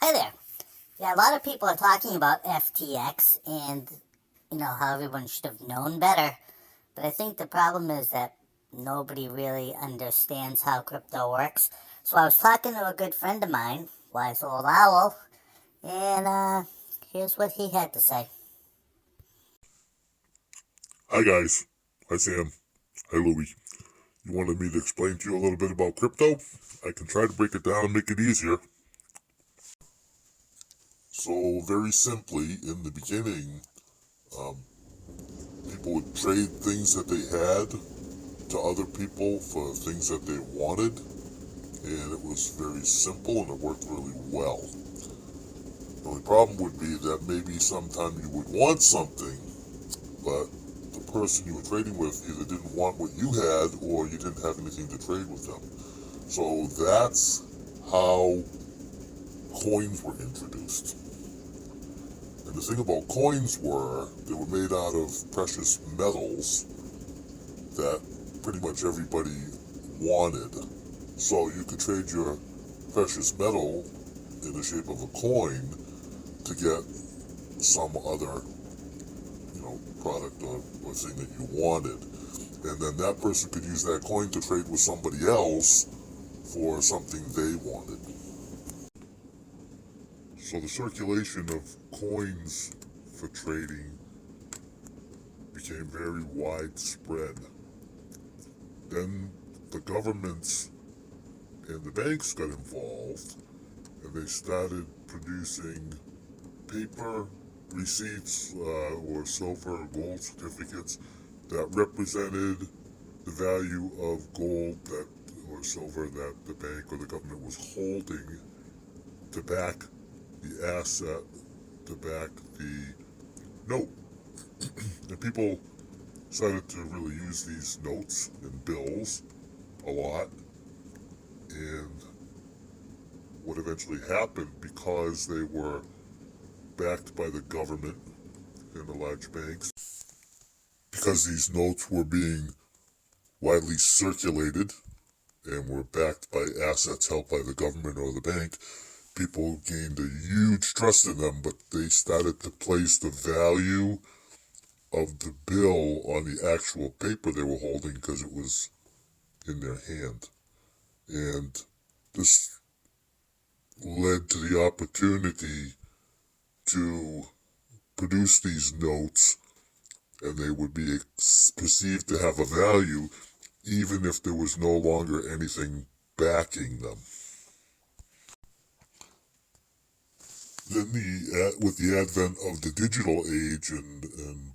Hi there. Yeah, a lot of people are talking about FTX and, how everyone should have known better. But I think the problem is that nobody really understands how crypto works. So I was talking to a good friend of mine, Wise Old Owl, and here's what he had to say. Hi guys. Hi Sam. Hi Louie. You wanted me to explain to you a little bit about crypto? I can try to break it down and make it easier. So very simply, in the beginning, people would trade things that they had to other people for things that they wanted, and it was very simple and it worked really well. The only problem would be that maybe sometime you would want something, but the person you were trading with either didn't want what you had or you didn't have anything to trade with them. So that's how coins were introduced. And the thing about coins were, they were made out of precious metals that pretty much everybody wanted. So you could trade your precious metal in the shape of a coin to get some other, product or thing that you wanted. And then that person could use that coin to trade with somebody else for something they wanted. So the circulation of coins for trading became very widespread. Then the governments and the banks got involved and they started producing paper receipts or silver or gold certificates that represented the value of gold that or silver that the bank or the government was holding to back the asset, to back the note. And people started to really use these notes and bills a lot. And what eventually happened, because they were backed by the government and the large banks, because these notes were being widely circulated and were backed by assets held by the government or the bank, people gained a huge trust in them, but they started to place the value of the bill on the actual paper they were holding because it was in their hand. And this led to the opportunity to produce these notes, and they would be perceived to have a value even if there was no longer anything backing them. Then with the advent of the digital age and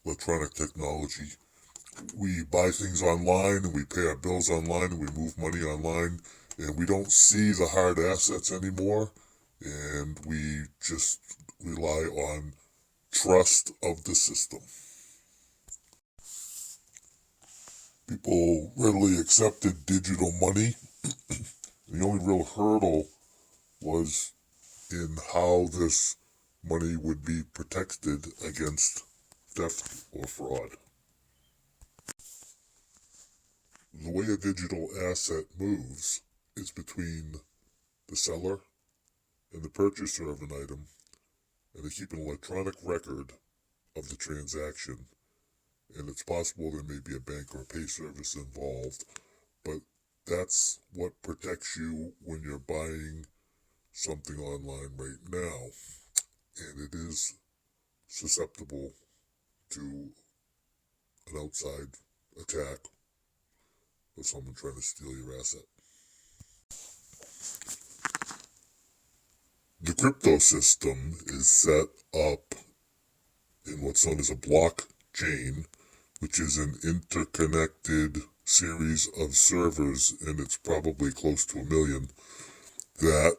electronic technology, we buy things online and we pay our bills online and we move money online, and we don't see the hard assets anymore, and we just rely on trust of the system. People readily accepted digital money. The only real hurdle was in how this money would be protected against theft or fraud. The way a digital asset moves is between the seller and the purchaser of an item, and they keep an electronic record of the transaction. And it's possible there may be a bank or a pay service involved, but that's what protects you when you're buying something online right now. And it is susceptible to an outside attack of someone trying to steal your asset. The crypto system is set up in what's known as a blockchain, which is an interconnected series of servers, and it's probably close to 1 million, that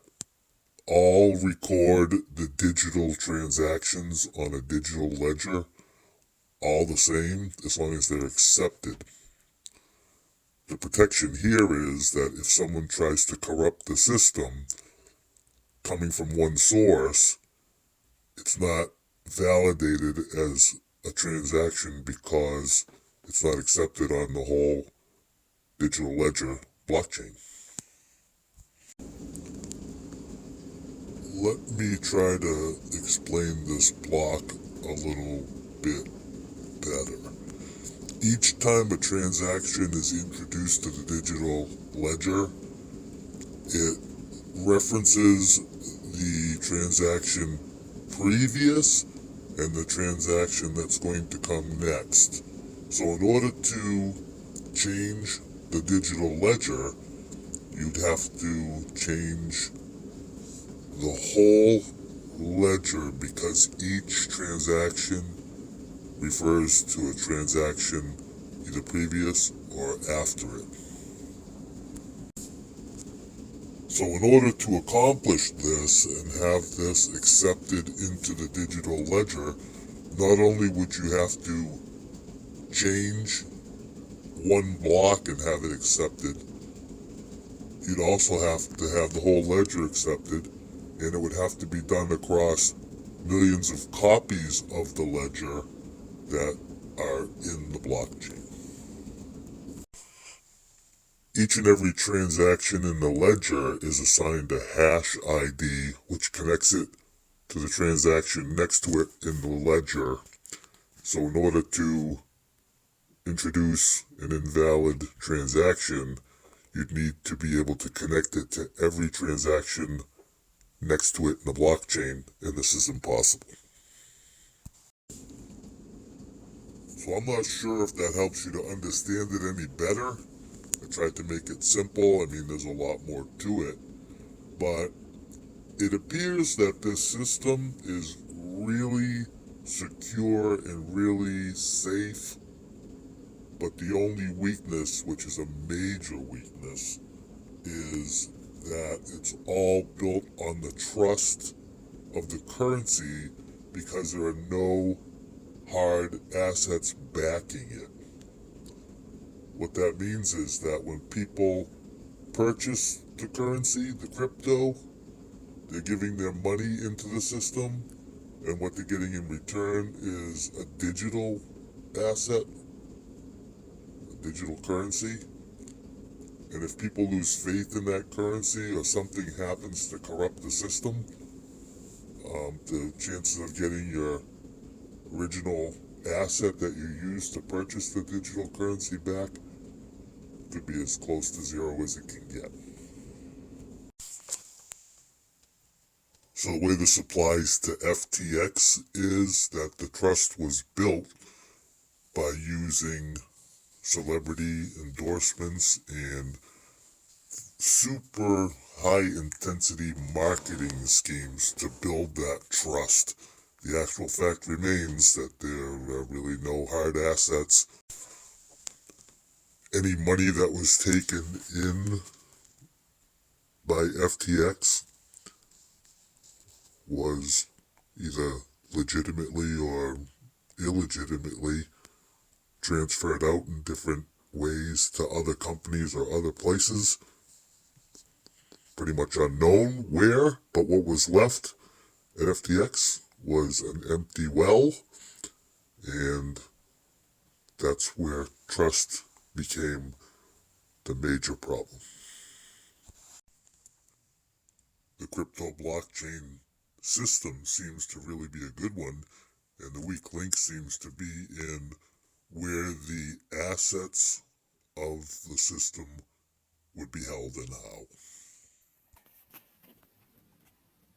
all record the digital transactions on a digital ledger all the same as long as they're accepted. The protection here is that if someone tries to corrupt the system coming from one source, it's not validated as a transaction because it's not accepted on the whole digital ledger blockchain. let me try to explain this block a little bit better. Each time a transaction is introduced to the digital ledger, it references the transaction previous and the transaction that's going to come next. So in order to change the digital ledger, you'd have to change the whole ledger because each transaction refers to a transaction either previous or after it. So in order to accomplish this and have this accepted into the digital ledger, not only would you have to change one block and have it accepted, you'd also have to have the whole ledger accepted, and it would have to be done across millions of copies of the ledger that are in the blockchain. Each and every transaction in the ledger is assigned a hash ID, which connects it to the transaction next to it in the ledger. So in order to introduce an invalid transaction, you'd need to be able to connect it to every transaction next to it in the blockchain, and this is impossible. So I'm not sure if that helps you to understand it any better. I tried to make it simple. I mean, there's a lot more to it. But it appears that this system is really secure and really safe. But the only weakness, which is a major weakness, is that it's all built on the trust of the currency because there are no hard assets backing it. What that means is that when people purchase the currency, the crypto, they're giving their money into the system, and what they're getting in return is a digital asset, a digital currency. And if people lose faith in that currency or something happens to corrupt the system, the chances of getting your original asset that you used to purchase the digital currency back could be as close to zero as it can get. So the way this applies to FTX is that the trust was built by using celebrity endorsements and super high intensity marketing schemes to build that trust. The actual fact remains that there are really no hard assets. Any money that was taken in by FTX was either legitimately or illegitimately transferred out in different ways to other companies or other places. Pretty much unknown where, but what was left at FTX was an empty well, and that's where trust became the major problem. The crypto blockchain system seems to really be a good one, and the weak link seems to be in where the assets of the system would be held and how.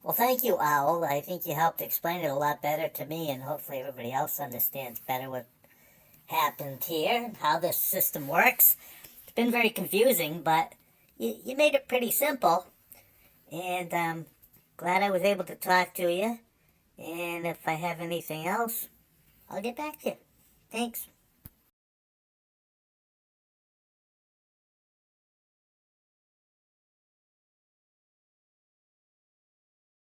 Well, thank you, Owl. I think you helped explain it a lot better to me, and hopefully everybody else understands better what happened here and how this system works. It's been very confusing, but you made it pretty simple, and I'm glad I was able to talk to you. And if I have anything else, I'll get back to you. Thanks.